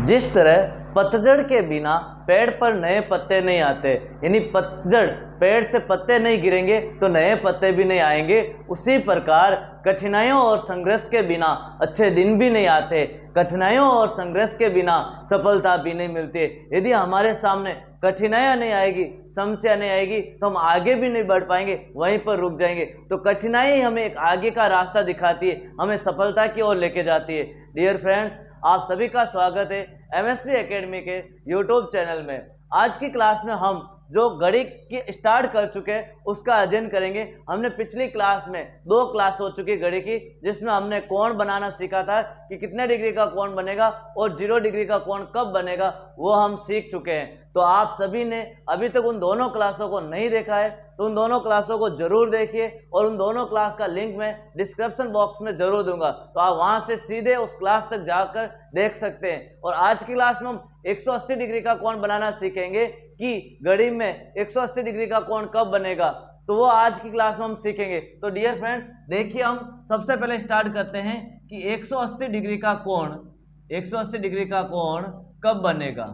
जिस तरह पतझड़ के बिना पेड़ पर नए पत्ते नहीं आते, यानी पतझड़ पेड़ से पत्ते नहीं गिरेंगे तो नए पत्ते भी नहीं आएंगे, उसी प्रकार कठिनाइयों और संघर्ष के बिना अच्छे दिन भी नहीं आते, कठिनाइयों और संघर्ष के बिना सफलता भी नहीं मिलती। यदि हमारे सामने कठिनाइयां नहीं आएगी, समस्या नहीं आएगी, तो हम आगे भी नहीं बढ़ पाएंगे, वहीं पर रुक जाएंगे। तो कठिनाई हमें एक आगे का रास्ता दिखाती है, हमें सफलता की ओर लेके जाती है। डियर फ्रेंड्स, आप सभी का स्वागत है एमएसपी एकेडमी के यूट्यूब चैनल में। आज की क्लास में हम जो गणित की स्टार्ट कर चुके हैं उसका अध्ययन करेंगे। हमने पिछली क्लास में 2 क्लास हो चुकी गणित की, जिसमें हमने कोण बनाना सीखा था कि कितने डिग्री का कोण बनेगा और 0 डिग्री का कोण कब बनेगा, वो हम सीख चुके हैं। तो आप सभी ने अभी तक उन दोनों क्लासों को नहीं देखा है तो उन दोनों क्लासों को जरूर देखिए, और उन दोनों क्लास का लिंक मैं डिस्क्रिप्शन बॉक्स में जरूर दूंगा, तो आप वहां से सीधे उस क्लास तक जाकर देख सकते हैं। और आज की क्लास में हम 180 डिग्री का कोण बनाना सीखेंगे कि गणित में 180 डिग्री का कोण कब बनेगा, तो वो आज की क्लास में हम सीखेंगे। तो डियर फ्रेंड्स, देखिए हम सबसे पहले स्टार्ट करते हैं कि 180 डिग्री का कोण 180 डिग्री का कोण कब बनेगा,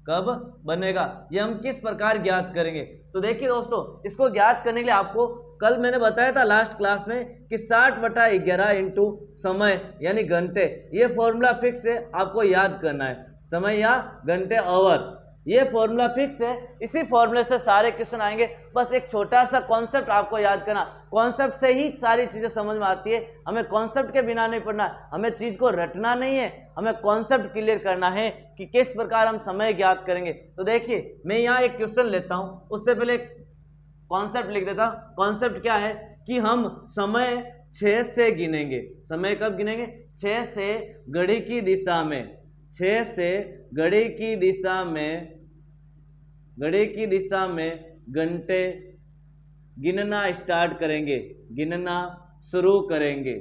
कब बनेगा, ये हम किस प्रकार ज्ञात करेंगे। तो देखिए दोस्तों, इसको ज्ञात करने के लिए आपको कल मैंने बताया था लास्ट क्लास में कि 60/11 इंटू समय यानी घंटे, ये फॉर्मूला फिक्स है, आपको याद करना है। समय या घंटे आवर, ये फॉर्मूला फिक्स है, इसी फॉर्मूले से सारे क्वेश्चन आएंगे। बस एक छोटा सा कॉन्सेप्ट आपको याद करना, कॉन्सेप्ट से ही सारी चीजें समझ में आती है। हमें कॉन्सेप्ट के बिना नहीं पढ़ना, हमें चीज को रटना नहीं है, हमें कॉन्सेप्ट क्लियर करना है कि किस प्रकार हम समय ज्ञात करेंगे। तो देखिए, मैं यहाँ एक क्वेश्चन लेता हूं, उससे पहले एक कॉन्सेप्ट लिख देता हूं। कॉन्सेप्ट क्या है कि हम समय 6 से गिनेंगे। समय कब गिनेंगे? 6 से घड़ी की दिशा में, 6 से घड़ी की दिशा में, घड़ी की दिशा में घंटे गिनना स्टार्ट करेंगे, गिनना शुरू करेंगे।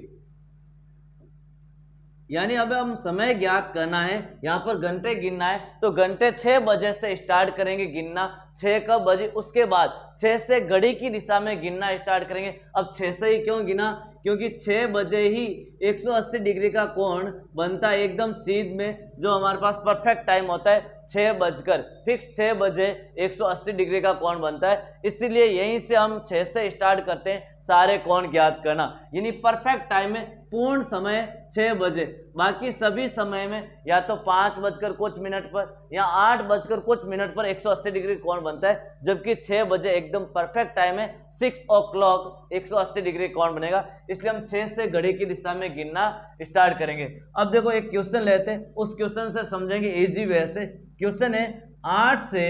यानी अब हम समय ज्ञात करना है, यहाँ पर घंटे गिनना है, तो घंटे 6 बजे से स्टार्ट करेंगे गिनना। 6 कब बजे? उसके बाद 6 से घड़ी की दिशा में गिनना स्टार्ट करेंगे। अब 6 से ही क्यों गिना? क्योंकि 6 बजे ही 180 डिग्री का कोण बनता है, एकदम सीध में, जो हमारे पास परफेक्ट टाइम होता है 6 बजकर, फिक्स 6 बजे 180 डिग्री का कोण बनता है। इसीलिए यहीं से हम 6 से स्टार्ट करते हैं सारे कोण ज्ञात करना, यानी परफेक्ट टाइम में पूर्ण समय 6 बजे। बाकी सभी समय में या तो 5 बजकर कुछ मिनट पर या 8 बजकर कुछ मिनट पर 180 डिग्री कोण बनता है, जबकि 6 बजे एकदम परफेक्ट टाइम है, 6 o'clock 180 डिग्री कोण बनेगा। इसलिए हम 6 से घड़ी की दिशा में गिनना स्टार्ट करेंगे। अब देखो एक क्वेश्चन लेते हैं, उस क्वेश्चन से समझेंगे इजी वे से। क्वेश्चन है 8 से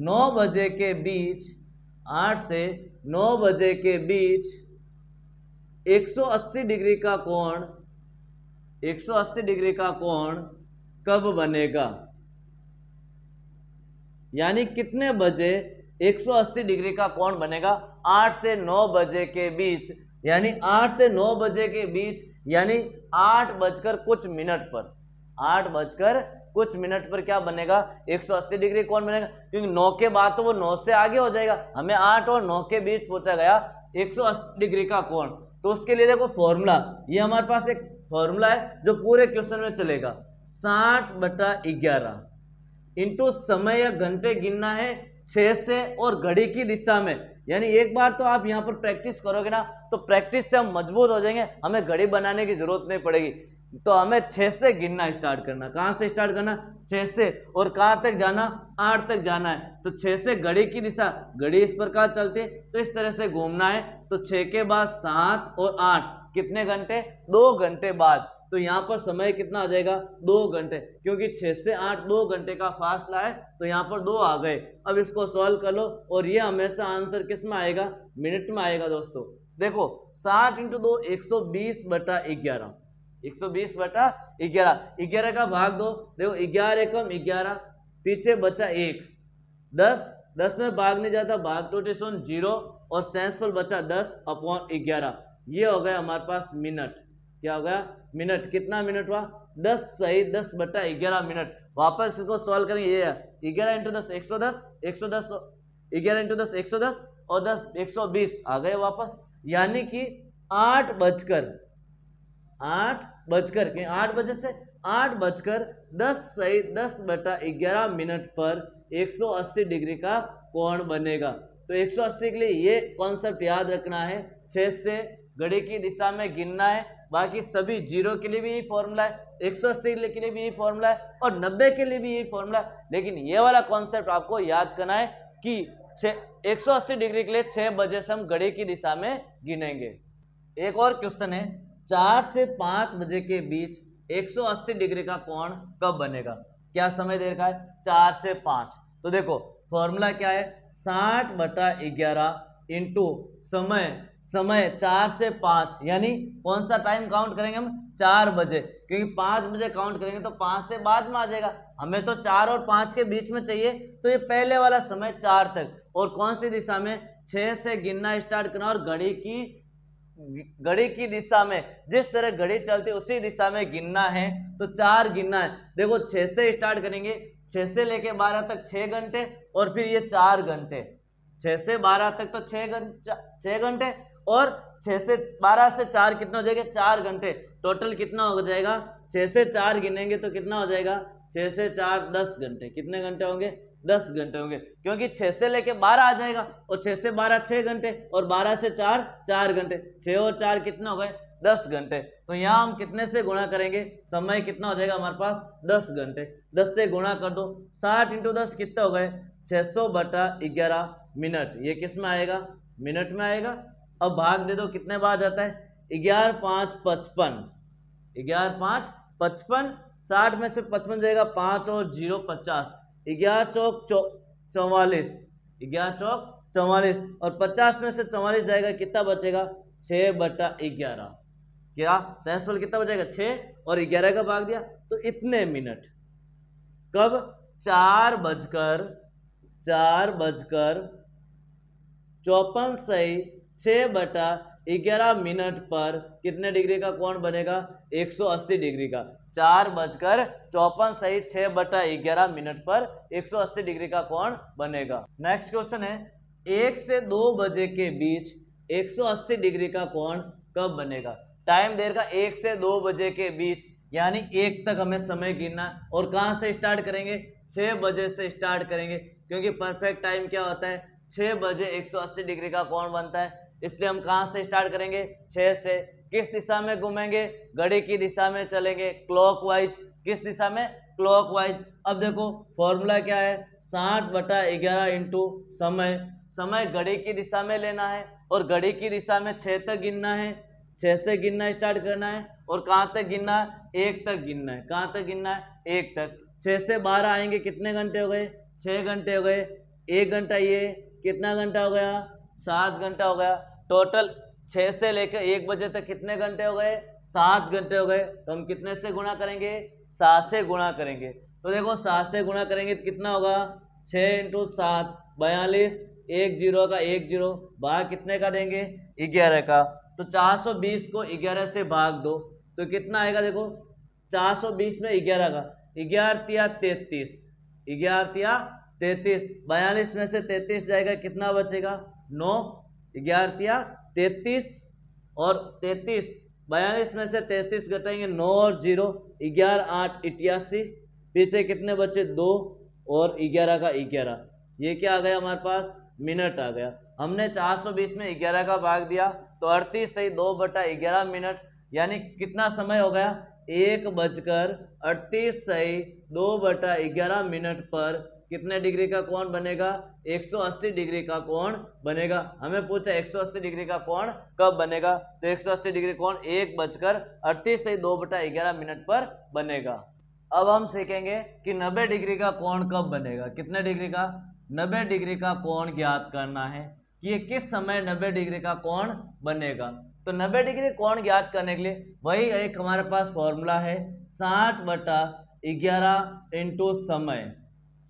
9 बजे के बीच, 8 से 9 बजे के बीच 180 डिग्री का कोण, 180 डिग्री का कोण कब बनेगा, यानी कितने बजे 180 डिग्री का कोण बनेगा 8 से 9 बजे के बीच, यानी 8 से 9 बजे के बीच, यानी 8 बजकर कुछ मिनट पर, 8 बजकर कुछ मिनट पर क्या बनेगा? 180 डिग्री कोण बनेगा। क्योंकि 9 के बाद तो वो 9 से आगे हो जाएगा, हमें 8 और 9 के बीच पूछा गया 180 डिग्री का कोण। तो उसके लिए देखो फॉर्मूला, ये हमारे पास एक फॉर्मूला है जो पूरे क्वेश्चन में चलेगा। 60/11 इंटू समय या घंटे गिनना है 6 से और घड़ी की दिशा में, यानी एक बार तो आप यहाँ पर प्रैक्टिस करोगे ना, तो प्रैक्टिस से हम मजबूत हो जाएंगे, हमें घड़ी बनाने की जरूरत नहीं पड़ेगी। तो हमें 6 से गिनना स्टार्ट करना। कहाँ से स्टार्ट करना? 6 से, और कहाँ तक जाना? 8 तक जाना है। तो 6 से घड़ी की दिशा, घड़ी इस प्रकार चलती है तो इस तरह से घूमना है। तो 6 के बाद 7 और 8, कितने घंटे? 2 घंटे बाद। तो यहाँ पर समय कितना आ जाएगा? 2 घंटे, क्योंकि 6 से 8 2 घंटे का फासला है, तो यहाँ पर 2 आ गए। अब इसको सॉल्व कर लो, और ये हमेशा आंसर किस में आएगा? मिनट में आएगा। दोस्तों देखो, 60 इंटू 2 120/11, 120/11, 11 का भाग दो, देखो 11 एकम 11, पीछे बचा 1, 10 में भाग नहीं जाता, भाग टोटे 0, और शेषफल बचा 10/11। ये हो गया हमारे पास मिनट। क्या हो गया? मिनट। कितना मिनट हुआ? 10 सही 10/11 मिनट। वापस इसको सॉल्व करेंगे। ये 11 इंटू 10 110, 110 11 इंटू 10 110, और 10 120 आ गए वापस, यानी कि 8 बजकर 8 बजे से 8:10:11 पर 180 डिग्री का कोण बनेगा। तो 180 के लिए ये कॉन्सेप्ट याद रखना है, 6 से घड़ी की दिशा में गिनना है। बाकी सभी 0 के लिए भी यही फॉर्मूला है, 180 के लिए भी यही फॉर्मूला है और 90 के लिए भी यही फॉर्मूला है। लेकिन ये वाला कॉन्सेप्ट आपको याद करना है कि 180 डिग्री के लिए 6 बजे से हम घड़ी की दिशा में गिनेंगे। एक और क्वेश्चन है, 4 से 5 बजे के बीच 180 डिग्री का कोण कब बनेगा? क्या समय दे रखा है? 4 से 5। तो देखो फॉर्मूला क्या है, 60/11 इंटू समय 4 से 5, यानी कौन सा टाइम काउंट करेंगे हम? 4 बजे, क्योंकि 5 बजे काउंट करेंगे तो 5 से बाद में आ जाएगा। हमें तो 4 और 5 के बीच में चाहिए, तो ये पहले वाला समय 4 तक। और कौन सी दिशा में? 6 से गिनना स्टार्ट करना और घड़ी की दिशा में, जिस तरह घड़ी चलती है उसी दिशा में गिनना है। तो 4 गिनना है। देखो 6 से स्टार्ट करेंगे, 6 से लेके 12 तक 6 घंटे और फिर ये 4 घंटे। 6 से 12 तक तो 6 घंटे और 6 से 12 से 4 कितना हो जाएगा? 4 घंटे। टोटल कितना हो जाएगा? 6 से 4 गिनेंगे तो कितना हो जाएगा? 6 से 4 10 घंटे। कितने घंटे होंगे? 10 घंटे होंगे, क्योंकि 6 से लेके 12 आ जाएगा और 6 से 12 6 घंटे और 12 से 4 4 घंटे। 6 और 4 कितने हो गए? 10 घंटे। तो यहाँ हम कितने से गुणा करेंगे? समय कितना हो जाएगा हमारे पास? 10 घंटे। 10 से गुणा कर दो, 60 × 10 कितने हो गए? 600/11 मिनट। ये किस में आएगा? मिनट में आएगा। अब भाग दे दो, कितने बार जाता है? 11 5 55, 11 5 55, 60 में से 55 जाएगा, 5 और 0 50, 11 चौक 44, 11 चौक 44 और 50 में से 44 जाएगा, कितना बचेगा? 6/11। क्या सेंसफुल कितना बचेगा? 6 और 11 का भाग दिया तो इतने मिनट। कब? 4:54 6/11 मिनट पर कितने डिग्री का कोण बनेगा? 180 डिग्री का। 4:54 6/11 मिनट पर 180 डिग्री का कोण बनेगा। नेक्स्ट क्वेश्चन है, 1 से 2 बजे के बीच 180 डिग्री का कोण कब बनेगा? टाइम देर का 1 से 2 बजे के बीच, यानी 1 तक हमें समय गिनना। और कहां से स्टार्ट करेंगे? 6 बजे से स्टार्ट करेंगे, क्योंकि परफेक्ट टाइम क्या होता है? 6 बजे 180 डिग्री का कोण बनता है। इसलिए हम कहां से स्टार्ट करेंगे? 6 से। किस दिशा में घूमेंगे? घड़ी की दिशा में चलेंगे, क्लॉकवाइज। किस दिशा में? क्लॉकवाइज। अब देखो फॉर्मूला क्या है, 60/11 इंटू समय घड़ी की दिशा में लेना है और घड़ी की दिशा में 6 तक गिनना है। 6 से गिनना स्टार्ट करना है और कहां तक गिनना है? 1 तक गिनना है। कहां तक गिनना है? 1 तक। 6 से 12 आएंगे, कितने घंटे हो गए? 6 घंटे हो गए। 1 घंटा, ये कितना घंटा हो गया? 7 घंटा हो गया। टोटल 6 से लेकर 1 बजे तक कितने घंटे हो गए? 7 घंटे हो गए। तो हम कितने से गुणा करेंगे? 7 से गुणा करेंगे। तो देखो 7 से गुणा करेंगे तो कितना होगा? 6 × 7 42, 1 0 का 1 0, भाग कितने का देंगे? 11 का। तो 420 को 11 से भाग दो तो कितना आएगा? देखो 420 में 11 का, 11 तिया 33, 11 तिया 33, 42 में से 33 जाएगा, कितना बचेगा? 9, 11 तिया 33 और 33, 42 में से 33 घटाएंगे, 9 और 0, 11 8 88, पीछे कितने बचे? 2 और 11 का 11। ये क्या आ गया हमारे पास? मिनट आ गया। हमने 420 में 11 का भाग दिया तो 38 सही 2/11 मिनट, यानी कितना समय हो गया? 1:38 सही 2/11 मिनट पर कितने डिग्री का कोण बनेगा? 180 डिग्री का कोण बनेगा। हमें पूछा 180 डिग्री का कोण कब बनेगा, तो 180 डिग्री कोण 1:38 सही 2/11 मिनट पर बनेगा। अब हम सीखेंगे कि 90 डिग्री का कोण कब बनेगा। कितने डिग्री का? 90 डिग्री का कोण ज्ञात करना है कि ये किस समय 90 डिग्री का कोण बनेगा। तो 90 डिग्री कोण ज्ञात करने के लिए वही एक हमारे पास फॉर्मूला है, 60/11 इंटू समय।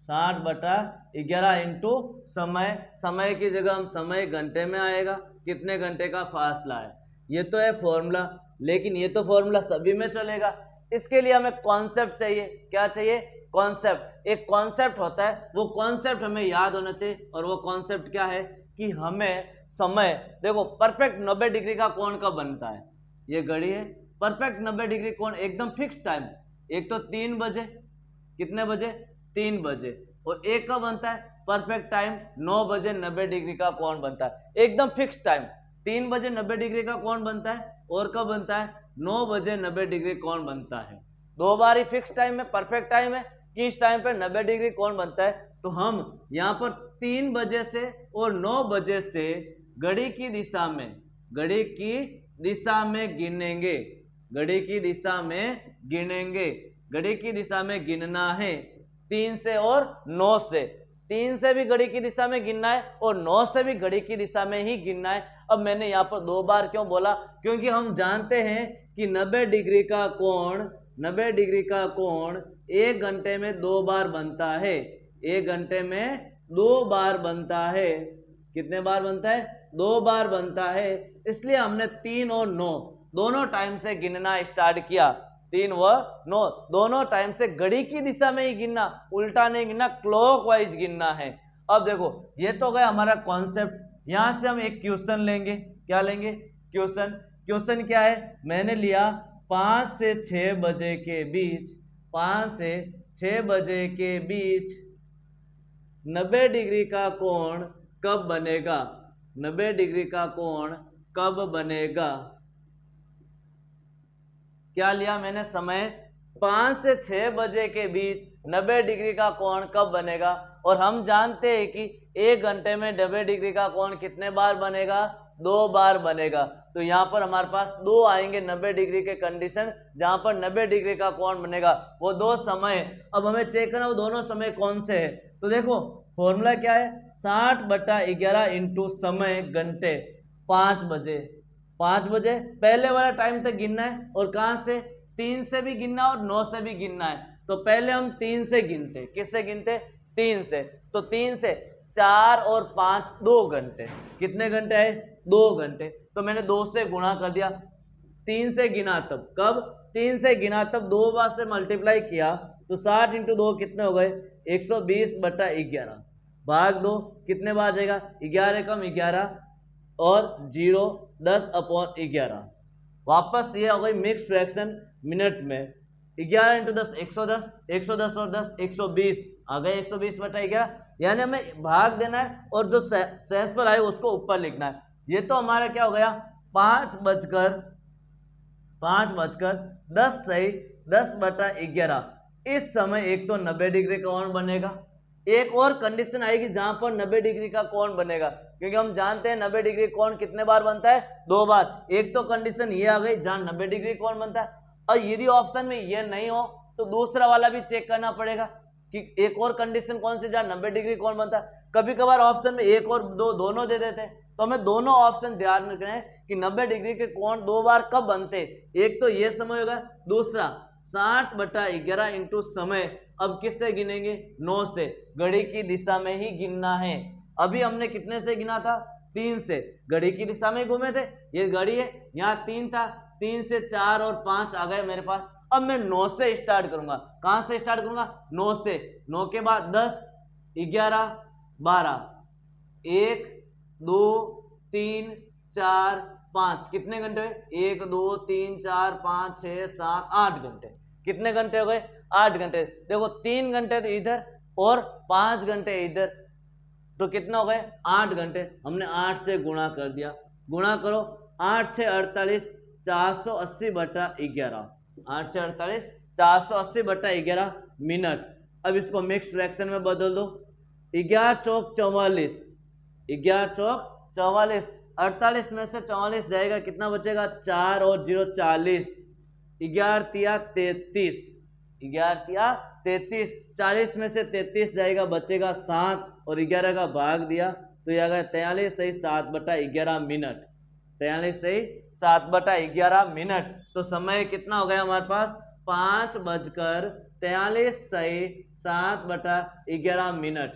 60/11 इंटू समय की जगह हम समय घंटे में आएगा, कितने घंटे का फासला है। ये तो है फॉर्मूला, लेकिन ये तो फॉर्मूला सभी में चलेगा। इसके लिए हमें कॉन्सेप्ट चाहिए। क्या चाहिए? कॉन्सेप्ट। एक कॉन्सेप्ट होता है, वो कॉन्सेप्ट हमें याद होना चाहिए। और वो कॉन्सेप्ट क्या है कि हमें समय, देखो परफेक्ट 90 डिग्री का कोण कब बनता है? ये घड़ी है, परफेक्ट 90 डिग्री कोण एकदम फिक्स टाइम, एक तो 3 बजे, कितने बजे? 3 बजे। और एक कब बनता है? परफेक्ट टाइम 9 बजे 90 डिग्री का कोण बनता है, एकदम फिक्स टाइम 3 बजे 90 डिग्री का कोण बनता है। और कब बनता है? 9 बजे 90 डिग्री कोण बनता है। दो बार ही फिक्स टाइम है, परफेक्ट टाइम है कि इस टाइम पे 90 डिग्री कोण बनता है। तो हम यहाँ पर 3 बजे से और 9 बजे से घड़ी की दिशा में, घड़ी की दिशा में गिनेंगे, घड़ी की दिशा में गिनेंगे, घड़ी की दिशा में गिनना है 3 से और 9 से। 3 से भी घड़ी की दिशा में गिनना है और 9 से भी घड़ी की दिशा में ही गिनना है। अब मैंने यहाँ पर 2 बार क्यों बोला? क्योंकि हम जानते हैं कि 90 डिग्री का कोण, 90 डिग्री का कोण 1 घंटे में 2 बार बनता है, 1 घंटे में 2 बार बनता है। कितने बार बनता है? 2 बार बनता है। इसलिए हमने 3 और 9 दोनों टाइम से गिनना स्टार्ट किया। 3 व 9 दोनों टाइम से घड़ी की दिशा में ही गिनना, उल्टा नहीं गिनना, क्लॉकवाइज गिनना है। अब देखो ये तो गया हमारा कॉन्सेप्ट। यहां से हम एक क्वेश्चन लेंगे। क्या लेंगे? क्वेश्चन। क्वेश्चन क्या है? मैंने लिया 5 से 6 बजे के बीच, 5 से 6 बजे के बीच 90 डिग्री का कोण कब बनेगा? 90 डिग्री का कोण कब बनेगा? क्या लिया मैंने? समय। 5 से 6 बजे के बीच 90 डिग्री का कोण कब बनेगा? और हम जानते हैं कि 1 घंटे में 90 डिग्री का कोण कितने बार बनेगा? 2 बार बनेगा। तो यहाँ पर हमारे पास 2 आएंगे 90 डिग्री के कंडीशन, जहां पर 90 डिग्री का कोण बनेगा। वो 2 समय, अब हमें चेक करना वो दोनों समय कौन से है। तो देखो फॉर्मूला क्या है? 60/11 इंटू समय घंटे। 5 बजे, 5 बजे पहले वाला टाइम तक गिनना है। और कहां से? 3 से भी गिनना और 9 से भी गिनना है। तो पहले हम 3 से गिनते। किससे गिनते? 3 से। तो 3 से 4 और 5 2 घंटे। कितने घंटे है? 2 घंटे। तो मैंने 2 से गुणा कर दिया। 3 से गिना तब, कब? 3 से गिना तब 2 बार से मल्टीप्लाई किया तो 60 इंटू 2 कितने हो गए? 120/11 भाग 2 कितने बार जाएगा? 11 कम 11 और 0 10/11। वापस ये हो गई मिक्स फ्रैक्शन मिनट में। 11 इंटू 10 110, 110 और 10 120 आ गए 120/11। यानी हमें भाग देना है और जो शेषफल आए उसको ऊपर लिखना है। ये तो हमारा क्या हो गया? 5:10 सही 10/11। इस समय एक तो 90 डिग्री का कोण बनेगा। एक और कंडीशन आएगी जहां पर 90 डिग्री का कोण बनेगा, क्योंकि हम जानते हैं 90 डिग्री कोण कितने बार बनता है? 2 बार। एक तो कंडीशन ये आ गई जहां 90 डिग्री कोण बनता है। और यदि ऑप्शन में ये नहीं हो तो दूसरा वाला भी चेक करना पड़ेगा कि एक और कंडीशन कौन सी जहां 90 डिग्री कोण बनता है। कभी कभार ऑप्शन में एक और दो दोनों दे देते हैं, तो हमें दोनों ऑप्शन ध्यान रखना है कि 90 डिग्री के कोण 2 बार कब बनते। एक तो ये समय होगा, दूसरा 60/11 इंटू समय। अब किससे गिनेंगे? 9 से। घड़ी की दिशा में ही गिनना है। अभी हमने कितने से गिना था? 3 से। घड़ी की दिशा में घूमे थे, ये घड़ी है, यहाँ 3 था, 3 से 4 और 5 आ गए मेरे पास। अब मैं 9 से स्टार्ट करूंगा। कहां से स्टार्ट करूंगा? 9 से। 9 के बाद 10 11 12 1 2 3 4 5 कितने घंटे हुए? 1 2 3 4 5 6 7 8 घंटे। कितने घंटे हो गए? 8 घंटे। देखो 3 घंटे तो इधर और 5 घंटे इधर, तो कितना हो गए? 8 घंटे। हमने 8 से गुणा कर दिया। गुणा करो 8 से 48 480/11। 8 से 48 480/11 मिनट। अब इसको मिक्स फ्रैक्शन में बदल दो। 11 चौक 44, 11 चौक 44, 48 में से 44 जाएगा, कितना बचेगा? 4 और 0 40, 11 तिया 33, 11 तिया 33, 40 में से 33 जाएगा, बचेगा 7 और 11 का भाग दिया तो यह आ गया 43 सही 7/11 मिनट। 43 सही 7/11 मिनट। तो समय कितना हो गया हमारे पास? 5:43 सही 7/11 मिनट।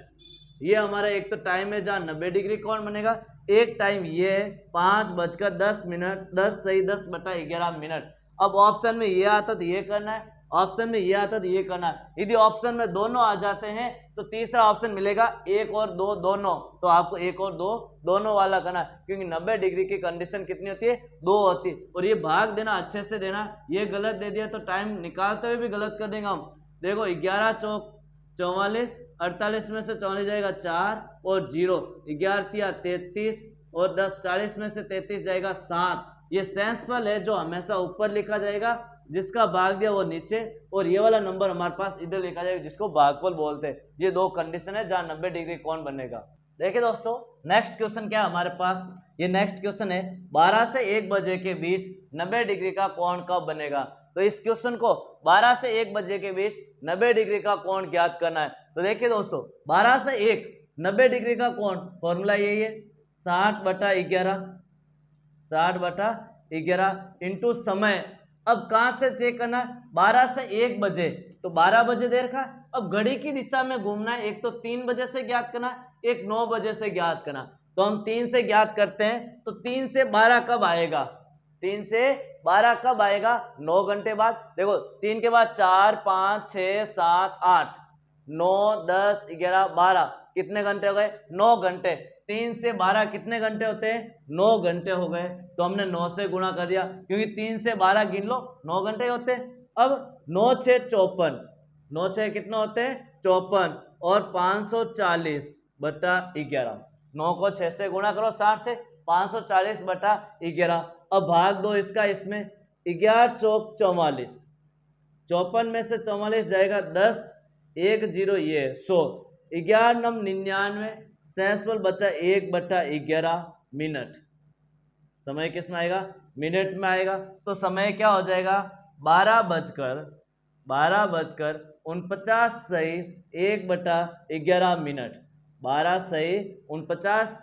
ये हमारा एक तो टाइम है जहाँ 90 डिग्री कोण बनेगा, एक टाइम ये है 5:10 मिनट 10 सही 10/11 मिनट। अब ऑप्शन में ये आता तो ये करना है, ऑप्शन में ये आता तो ये करना है। यदि ऑप्शन में दोनों आ जाते हैं तो तीसरा ऑप्शन मिलेगा 1 और 2 दोनों, तो आपको 1 और 2 दोनों वाला करना है, क्योंकि 90 डिग्री की कंडीशन कितनी होती है, 2 होती है। और ये भाग देना अच्छे से देना, ये गलत दे दिया तो टाइम निकालते हुए भी गलत कर देंगे हम। देखो 11 चौक 44, 48 में से 44 जाएगा 4 और 0, 11 33 और 10 40 में से 33 जाएगा 7। ये सेंसफुल है जो हमेशा ऊपर लिखा जाएगा, जिसका भाग दिया वो नीचे, और ये वाला नंबर हमारे पास इधर लिखा जाएगा जिसको भागफल बोलते हैं। ये दो कंडीशन है जहां 90 डिग्री कौन बनेगा। देखिए दोस्तों नेक्स्ट क्वेश्चन क्या है हमारे पास, ये नेक्स्ट क्वेश्चन है 12 से 1 बजे के बीच 90 डिग्री का कोण कब बनेगा। तो इस क्वेश्चन को 12 से 1 बजे के बीच 90 डिग्री का कोण ज्ञात करना है। तो देखिए दोस्तों 12 से 1 90 डिग्री का कोण फॉर्मूला यही है 60/11, 60/11 इंटू समय। अब कहां से चेक करना है, 12 से 1 बजे तो 12 बजे देर का। अब घड़ी की दिशा में घूमना है, एक तो 3 बजे से ज्ञात करना है, एक 9 बजे से ज्ञात करना। तो हम 3 से ज्ञात करते हैं, तो 3 से 12 कब आएगा, 3 से 12 कब आएगा, 9 घंटे बाद। देखो 3 के बाद 4 5 6 7 8 9 10 11 12 कितने घंटे हो गए, 9 घंटे। 3 से 12 कितने घंटे होते हैं, 9 घंटे हो गए। तो हमने 9 से गुणा कर दिया, क्योंकि 3 से 12 गिन लो 9 घंटे होते हैं। अब 9 6 54, 9 6 कितना होते हैं 54 और 540/11। 9 को 6 से गुणा करो 60 से, 540/11। अब भाग दो इसका इसमें, 11 चौक 44, 54 में से 44 जाएगा 10, 1 0 ये 100, 11 नम 99, सेंसफुल बचा 1/11 मिनट। समय किस में आएगा, मिनट में आएगा। तो समय क्या हो जाएगा 12:49 सही 1/11 मिनट। 12 सही 49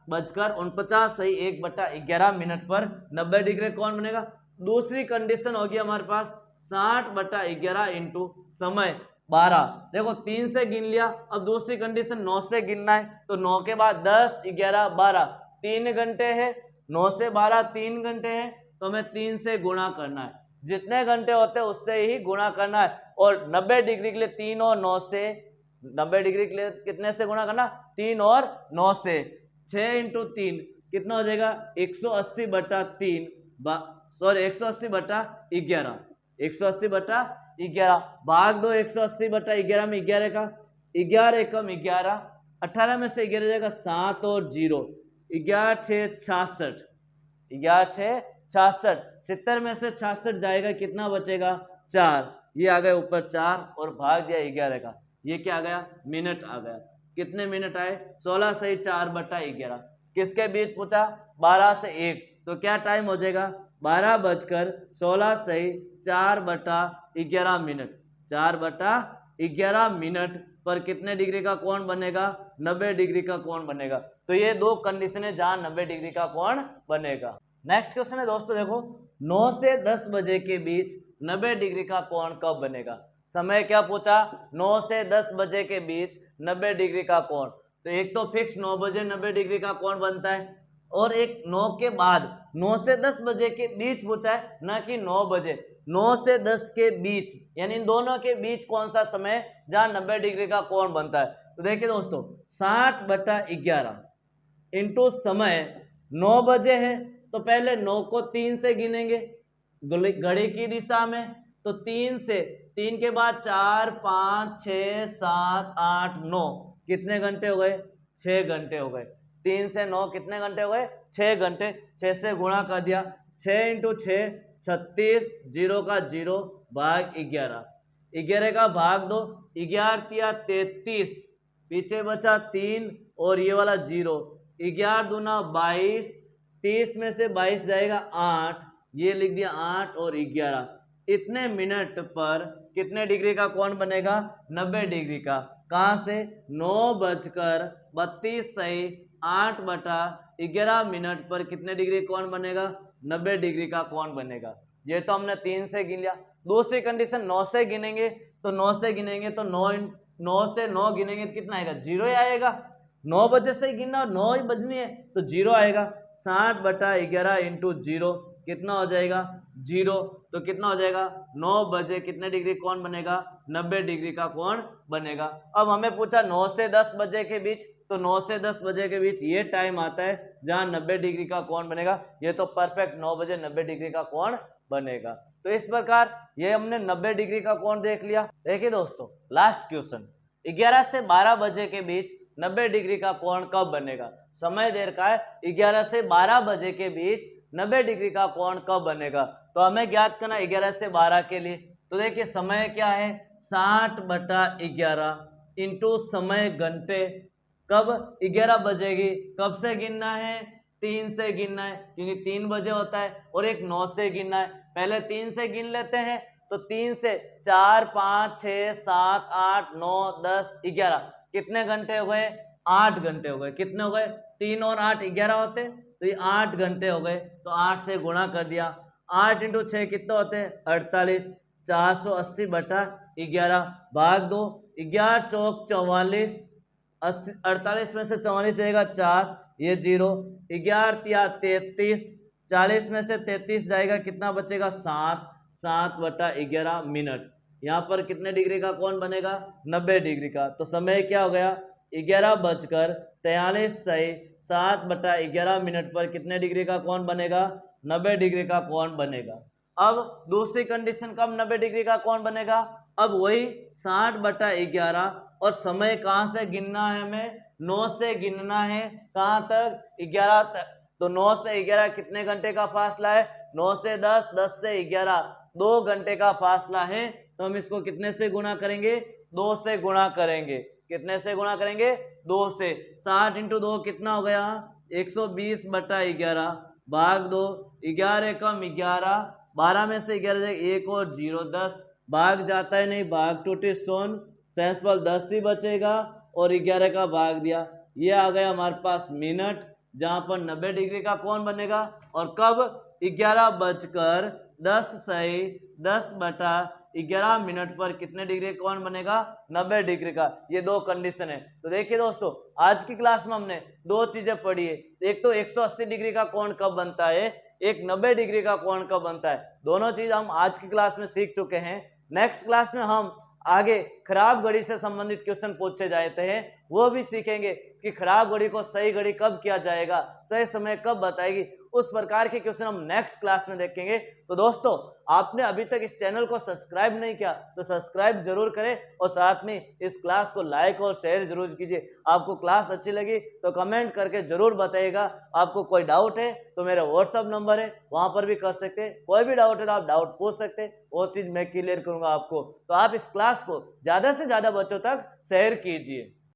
12:49 सही 1/11 मिनट पर 90 डिग्री कौन बनेगा। दूसरी कंडीशन होगी हमारे पास 60/11 इंटू समय 12। देखो 3 से गिन लिया, अब दूसरी कंडीशन 9 से गिनना है, तो 9 के बाद 10 11 12 3 घंटे है, 9 से 12 3 घंटे है, तो हमें 3 से गुणा करना है। जितने घंटे होते हैं उससे ही गुणा करना है। और 90 डिग्री के लिए 3 और 9 से, 90 डिग्री के लिए कितने से गुणा करना, 3 और 9 से। 6 इंटू 3 कितना हो जाएगा 180/3, सॉरी 180/11, 180/11। भाग दो 180/11 में 11 का, 11 एकम 11, 18 में से 11 जाएगा 7 और 0, 11 6 66, 11 6 66, 70 में से 66 जाएगा कितना बचेगा 4, ये आ गया ऊपर 4 और भाग दिया 11 का, ये क्या आ गया मिनट आ गया। कितने मिनट आए 16 सही 4/11। किसके बीच पूछा 12 से 1, तो क्या टाइम हो जाएगा 12:16 सही 4/11 मिनट। 4/11 मिनट पर कितने डिग्री का कोण बनेगा 90 डिग्री का कोण बनेगा। तो ये दो कंडीशन है जहां 90 डिग्री का कोण बनेगा। नेक्स्ट क्वेश्चन है दोस्तों देखो 9 से 10 बजे के बीच 90 डिग्री का कोण कब बनेगा। समय क्या पूछा 9 से 10 बजे के बीच 90 डिग्री का कोण। तो एक तो फिक्स 9 बजे 90 डिग्री का कोण बनता है, और एक 9 के बाद 9 से 10 बजे के बीच पूछा है, ना कि 9 बजे। 9 से 10 के बीच यानी इन दोनों के बीच कौन सा समय जहां 90 डिग्री का कोण बनता है। तो देखिए दोस्तों 60/11 इंटू समय 9 बजे है, तो पहले 9 को 3 से गिनेंगे घड़ी की दिशा में, तो 3 से, 3 के बाद 4 5 6 7 8 9 कितने घंटे हो गए 6 घंटे हो गए। 3 से 9 कितने घंटे हो गए 6 घंटे। 6 से गुणा कर दिया, 6 इंटू 6 36, 0 का 0 भाग 11, 11 का भाग दो, 11 33, पीछे बचा 3 और ये वाला 0, 11 दूना 22, 30 में से 22 जाएगा 8, ये लिख दिया 8 और 11। इतने मिनट पर कितने डिग्री का कोण बनेगा 90 डिग्री का। कहां से 9:32 सही 8/11 मिनट पर कितने डिग्री कोण बनेगा 90 डिग्री का कोण बनेगा। ये तो हमने 3 से गिन लिया। दूसरी कंडीशन 9 से गिनेंगे, तो 9 से गिनेंगे तो 9 से 9 गिनेंगे तो कितना आएगा 0 ही आएगा। 9 बजे से ही गिनना, 9 ही बजनी है तो 0 आएगा। 60/11 इंटू 0 कितना हो जाएगा 0। तो कितना हो जाएगा 9 बजे कितने डिग्री कोण बनेगा 90 डिग्री का कोण बनेगा। अब हमें पूछा 9 से 10 बजे के बीच, तो 9 से 10 बजे के बीच ये टाइम आता है जहां 90 डिग्री का कोण बनेगा। ये तो परफेक्ट 9 बजे 90 डिग्री का कोण बनेगा। तो इस प्रकार ये हमने 90 डिग्री का कोण देख लिया। देखिए दोस्तों लास्ट क्वेश्चन, 11 से 12 बजे के बीच 90 डिग्री का कोण कब बनेगा। समय दे रखा है 11 से 12 बजे के बीच 90 डिग्री का कोण कब बनेगा। तो हमें ज्ञात करना 11 से 12 के लिए। तो देखिए समय क्या है 60/11 इंटू समय घंटे। कब 11 बजेगी, कब से गिनना है 3 से गिनना है, क्योंकि 3 बजे होता है, और एक 9 से गिनना है। पहले 3 से गिन लेते हैं। तो 3 से 4 5 6 7 8 9 10 11 कितने घंटे हो गए 8 घंटे हो गए। कितने हो गए 3 और 8 11 होते, तो ये 8 घंटे हो गए। तो 8 से गुणा कर दिया। 8 इंटू 6 कितने होते हैं 48। 480/11 भाग 2। 11 चौक 44, 48 में से 44 जाएगा 4, ये 0। 11 या 33, 40 में से 33 जाएगा कितना बचेगा 7। 7/11 मिनट। यहाँ पर कितने डिग्री का कोण बनेगा 90 डिग्री का। तो समय क्या हो गया 11:43 सही 7/11 मिनट पर कितने डिग्री का कोण बनेगा 90 डिग्री का कोण बनेगा। अब दूसरी कंडीशन कब 90 डिग्री का कोण बनेगा, अब वही 60/11 और समय कहां से गिनना है हमें 9 से गिनना है, कहां तक 11 तक। तो 9 से 11 कितने घंटे का फासला है 9 से 10, 10 से 11 2 घंटे का फासला है। तो हम इसको कितने से गुणा करेंगे 2 से गुणा करेंगे। कितने से गुणा करेंगे 2 से। 60 इंटू 2 कितना हो गया 120/11 भाग 2। 11 एकम 11, 12 में से 11 जाएगा 1 और 0 10, भाग जाता है नहीं, भाग टूटी सोन, सेंसफल 10 ही बचेगा और 11 का भाग दिया। ये आ गया हमारे पास मिनट, जहां पर 90 डिग्री का कोण बनेगा। और कब 11:10 सही 10/11 मिनट पर कितने डिग्री कोण बनेगा 90 डिग्री का। ये दो कंडीशन है। तो देखिए दोस्तों आज की क्लास में हमने दो चीजें पढ़ी है, एक तो 180 डिग्री का कोण कब बनता है, एक 90 डिग्री का कोण कब बनता है। दोनों चीज हम आज की क्लास में सीख चुके हैं। नेक्स्ट क्लास में हम आगे खराब घड़ी से संबंधित क्वेश्चन पूछे जाते हैं, वो भी सीखेंगे कि खराब घड़ी को सही घड़ी कब किया जाएगा, सही समय कब बताएगी। उस प्रकार के क्वेश्चन हम नेक्स्ट क्लास में देखेंगे। तो दोस्तों आपने अभी तक इस चैनल को सब्सक्राइब नहीं किया तो सब्सक्राइब जरूर करें और साथ में इस क्लास को लाइक और शेयर जरूर कीजिए। आपको क्लास अच्छी लगी तो कमेंट करके जरूर बताइएगा। आपको कोई डाउट है तो मेरा व्हाट्सअप नंबर है, वहां पर भी कर सकते हैं। कोई भी डाउट है तो आप डाउट पूछ सकते हैं, वो चीज मैं क्लियर करूंगा आपको। तो आप इस क्लास को ज्यादा से ज्यादा बच्चों तक शेयर कीजिए।